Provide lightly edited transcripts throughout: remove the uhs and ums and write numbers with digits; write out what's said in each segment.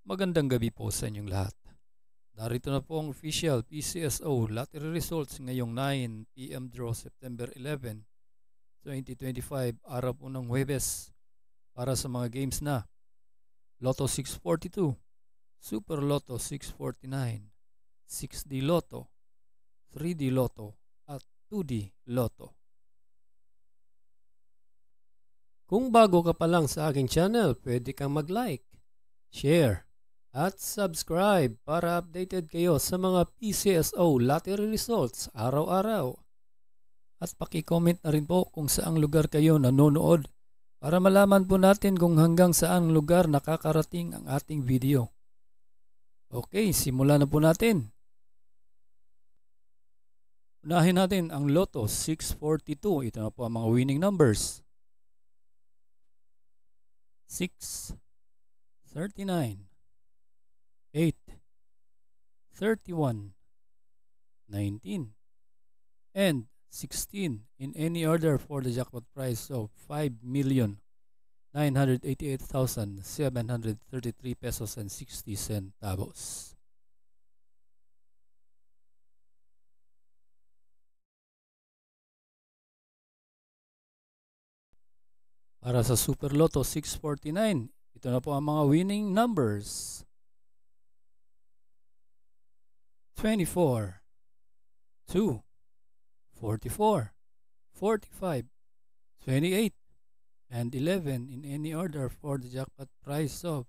Magandang gabi po sa inyong lahat. Narito na po ang official PCSO lottery results ngayong 9 PM draw September 11, 2025, araw po ng Huwebes. Para sa mga games na Lotto 642, Super Lotto 649, 6D Lotto, 3D Lotto at 2D Lotto. Kung bago ka pa lang sa aking channel, pwede kang mag-like, share, at subscribe para updated kayo sa mga PCSO lottery results araw-araw. At paki-comment na rin po kung saang lugar kayo nanonood para malaman po natin kung hanggang saang lugar nakakarating ang ating video. Okay, simulan na po natin. Unahin natin ang Lotto 642. Ito na po ang mga winning numbers. 6, 39, 8, 31, 19, and 16 in any order for the jackpot prize of 5,988,733 pesos and 60 centavos. Para sa Super Lotto 649, ito na po ang mga winning numbers. 24, 2, 44, 45, 28, and 11 in any order for the jackpot prize of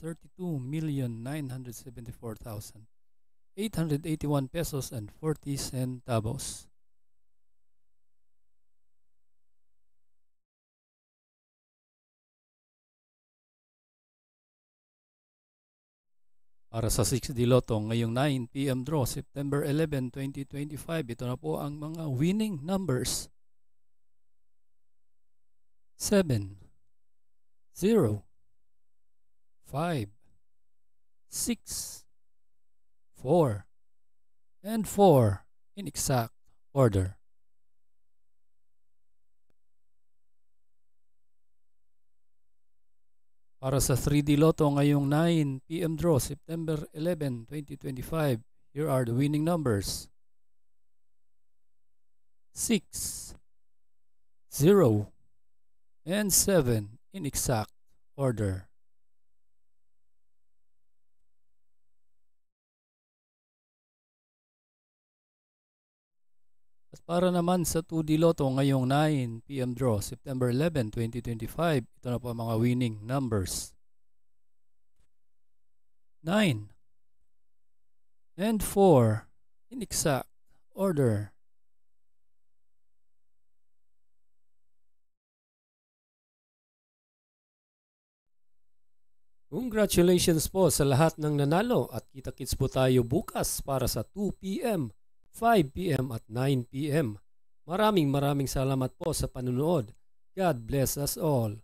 32,974,881 pesos and 40 centavos. Para sa 6D Lotto ngayong 9 PM draw September 11, 2025, ito na po ang mga winning numbers. 7, 0, 5, 6, 4, and 4 in exact order. Para sa 3D Lotto ngayong 9 PM draw September 11, 2025, here are the winning numbers. 6, 0, and 7 in exact order. At para naman sa 2D Lotto ngayong 9 PM draw September 11, 2025, ito na po ang mga winning numbers. 9 and 4 in exact order. Congratulations po sa lahat ng nanalo at kita-kits po tayo bukas para sa 2 PM, 5 PM at 9 PM. Maraming salamat po sa panunood. God bless us all.